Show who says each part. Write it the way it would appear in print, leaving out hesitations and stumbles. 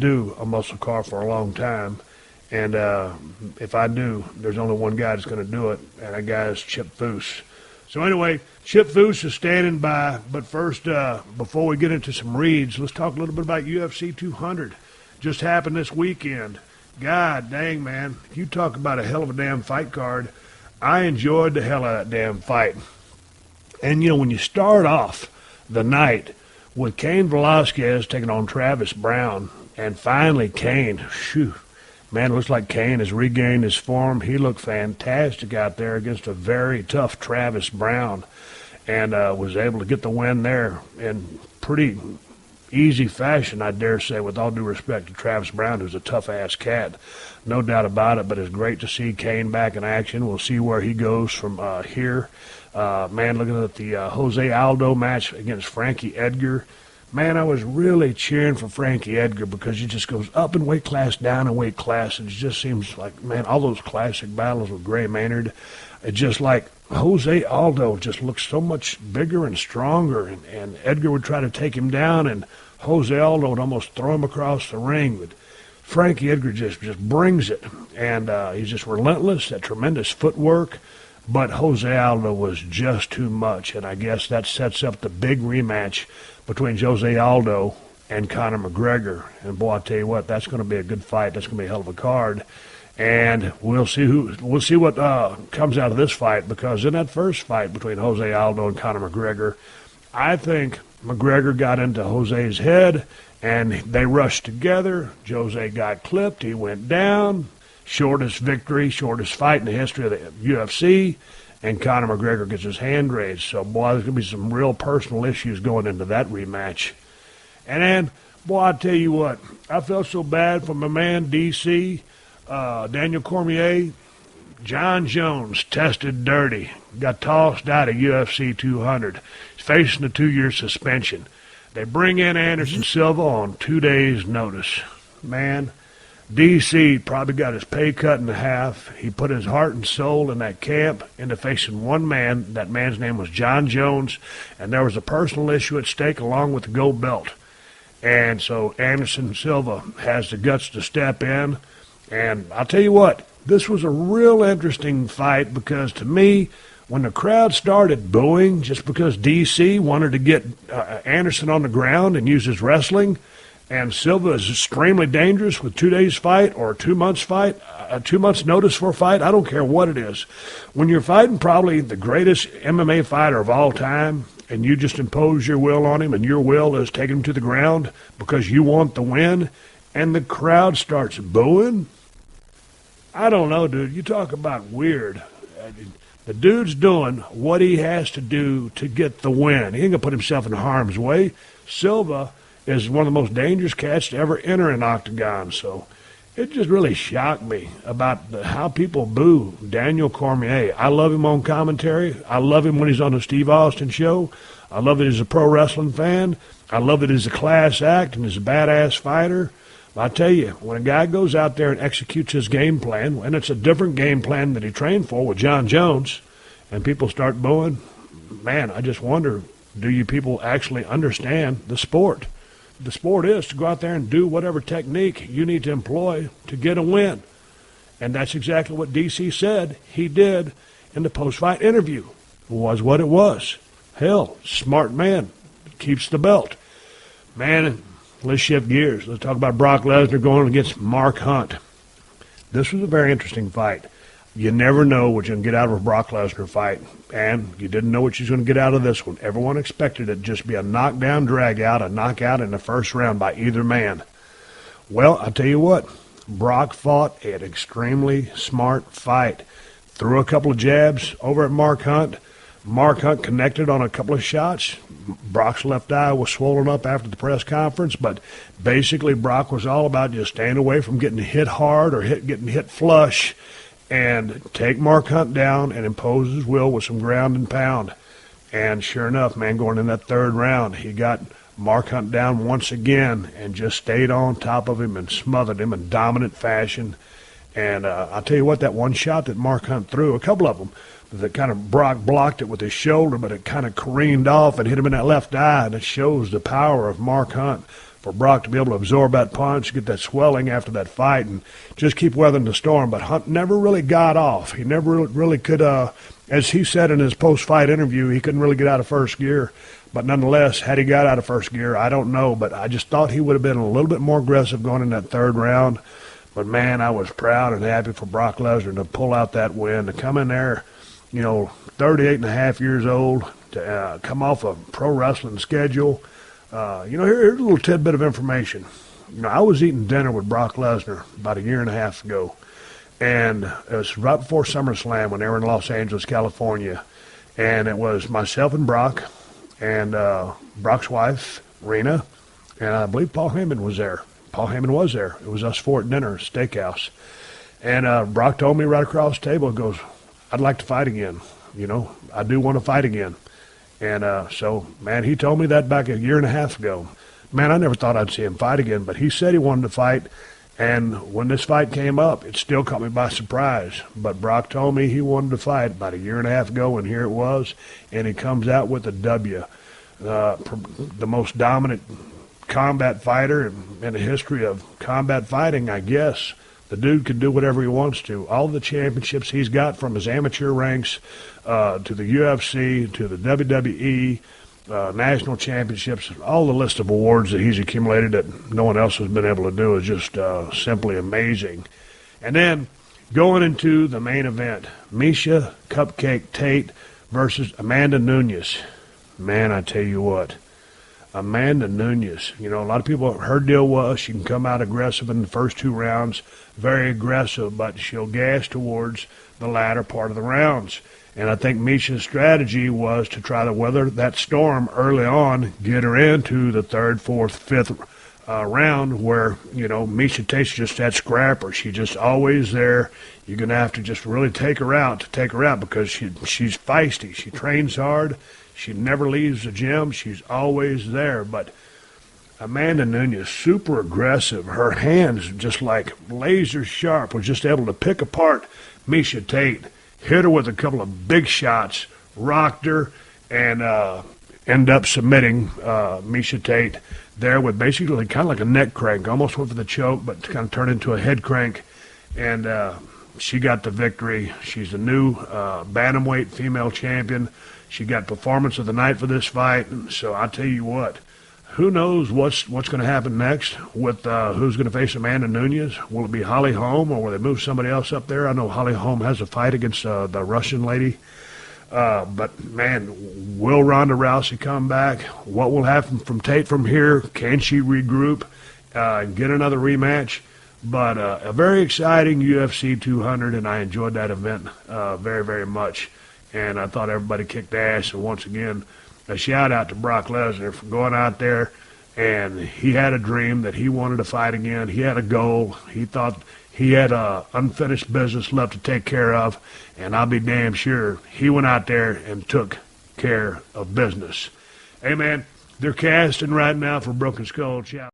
Speaker 1: do a muscle car for a long time. And if I do, there's only one guy that's going to do it, and that guy is Chip Foose. So anyway, Chip Foose is standing by. But first, before we get into some reads, let's talk a little bit about UFC 200. Just happened this weekend. God dang, man. You talk about a hell of a damn fight card. I enjoyed the hell out of that damn fight. And, you know, when you start off the night with Cain Velasquez taking on Travis Brown, and finally Cain, shoo, man, it looks like Cain has regained his form. He looked fantastic out there against a very tough Travis Brown, and was able to get the win there in pretty easy fashion, I dare say, with all due respect to Travis Brown, who's a tough-ass cat. No doubt about it, but it's great to see Cain back in action. We'll see where he goes from here. Man, looking at the Jose Aldo match against Frankie Edgar, man, I was really cheering for Frankie Edgar because he just goes up in weight class, down in weight class, and it just seems like, man, all those classic battles with Gray Maynard, it's just like Jose Aldo just looks so much bigger and stronger, and Edgar would try to take him down, and Jose Aldo would almost throw him across the ring, but Frankie Edgar just brings it, and he's just relentless, that tremendous footwork, but Jose Aldo was just too much, and I guess that sets up the big rematch between Jose Aldo and Conor McGregor. And boy, I tell you what, that's going to be a good fight. That's going to be a hell of a card. And we'll see what comes out of this fight, because in that first fight between Jose Aldo and Conor McGregor, I think McGregor got into Jose's head and they rushed together. Jose got clipped. He went down. Shortest victory, shortest fight in the history of the UFC. And Conor McGregor gets his hand raised. So, boy, there's going to be some real personal issues going into that rematch. And then, boy, I tell you what, I felt so bad for my man, DC, Daniel Cormier. John Jones tested dirty, got tossed out of UFC 200. He's facing a 2-year suspension. They bring in Anderson Silva on 2 days' notice. Man, DC probably got his pay cut in half. He put his heart and soul in that camp into facing one man. That man's name was John Jones, and there was a personal issue at stake along with the gold belt. And so Anderson Silva has the guts to step in. And I'll tell you what, this was a real interesting fight because to me, when the crowd started booing just because DC wanted to get Anderson on the ground and use his wrestling, and Silva is extremely dangerous with 2 days fight or 2 months fight, 2 months notice for a fight. I don't care what it is. When you're fighting probably the greatest MMA fighter of all time, and you just impose your will on him, and your will is taking him to the ground because you want the win, and the crowd starts booing, I don't know, dude. You talk about weird. The dude's doing what he has to do to get the win. He ain't going to put himself in harm's way. Silva is one of the most dangerous cats to ever enter an octagon. So it just really shocked me about how people boo Daniel Cormier. I love him on commentary. I love him when he's on the Steve Austin show. I love that he's a pro wrestling fan. I love that he's a class act and he's a badass fighter. I tell you, when a guy goes out there and executes his game plan, and it's a different game plan that he trained for with John Jones, and people start booing, man, I just wonder, do you people actually understand the sport? The sport is to go out there and do whatever technique you need to employ to get a win. And that's exactly what DC said he did in the post-fight interview. It was what it was. Hell, smart man, keeps the belt. Man, let's shift gears. Let's talk about Brock Lesnar going against Mark Hunt. This was a very interesting fight. You never know what you're going to get out of a Brock Lesnar fight, and you didn't know what you was going to get out of this one. Everyone expected it to just be a knockdown, drag-out, a knockout in the first round by either man. Well, I'll tell you what, Brock fought an extremely smart fight. Threw a couple of jabs over at Mark Hunt. Mark Hunt connected on a couple of shots. Brock's left eye was swollen up after the press conference, but basically Brock was all about just staying away from getting hit hard or getting hit flush and take Mark Hunt down and impose his will with some ground and pound. And sure enough, man, going in that third round, he got Mark Hunt down once again and just stayed on top of him and smothered him in dominant fashion. And I'll tell you what, that one shot that Mark Hunt threw, a couple of them, that kind of Brock blocked it with his shoulder, but it kind of careened off and hit him in that left eye, and it shows the power of Mark Hunt for Brock to be able to absorb that punch, get that swelling after that fight, and just keep weathering the storm. But Hunt never really got off. He never really could, as he said in his post-fight interview, he couldn't really get out of first gear. But nonetheless, had he got out of first gear, I don't know. But I just thought he would have been a little bit more aggressive going in that third round. But, man, I was proud and happy for Brock Lesnar to pull out that win, to come in there, 38 and a half years old, to come off a pro wrestling schedule. Here's a little tidbit of information. I was eating dinner with Brock Lesnar about a year and a half ago, and it was right before SummerSlam when they were in Los Angeles, California, and it was myself and Brock and Brock's wife, Rena, and I believe Paul Heyman was there. Paul Heyman was there. It was us four at dinner, steakhouse. And Brock told me right across the table, he goes, I'd like to fight again. I do want to fight again. And so, man, he told me that back a year and a half ago. Man, I never thought I'd see him fight again, but he said he wanted to fight. And when this fight came up, it still caught me by surprise. But Brock told me he wanted to fight about a year and a half ago, and here it was. And he comes out with a W. The most dominant combat fighter in the history of combat fighting, I guess. The dude can do whatever he wants to. All the championships he's got, from his amateur ranks to the UFC, to the WWE, national championships, all the list of awards that he's accumulated that no one else has been able to do is just simply amazing. And then going into the main event, Miesha Cupcake Tate versus Amanda Nunes. Man, I tell you what. Amanda Nunes, a lot of people, her deal was she can come out aggressive in the first two rounds, very aggressive, but she'll gas towards the latter part of the rounds. And I think Miesha's strategy was to try to weather that storm early on, get her into the third, fourth, fifth round where, Miesha Tate's just that scrapper. She's just always there. You're going to have to just really take her out because she's feisty. She trains hard. She never leaves the gym. She's always there. But Amanda Nunes, super aggressive. Her hands just like laser sharp, was just able to pick apart Miesha Tate, hit her with a couple of big shots, rocked her, and end up submitting Miesha Tate there with basically kind of like a neck crank. Almost went for the choke, but kind of turned into a head crank. And she got the victory. She's the new bantamweight female champion. She got performance of the night for this fight. So I tell you what, who knows what's going to happen next with who's going to face Amanda Nunes? Will it be Holly Holm, or will they move somebody else up there? I know Holly Holm has a fight against the Russian lady. But, man, will Ronda Rousey come back? What will happen from Tate from here? Can she regroup and get another rematch? But a very exciting UFC 200, and I enjoyed that event very, very much. And I thought everybody kicked ass. And once again, a shout-out to Brock Lesnar for going out there, and he had a dream that he wanted to fight again. He had a goal. He thought he had unfinished business left to take care of, and I'll be damn sure he went out there and took care of business. Hey, man, they're casting right now for Broken Skull. Ciao.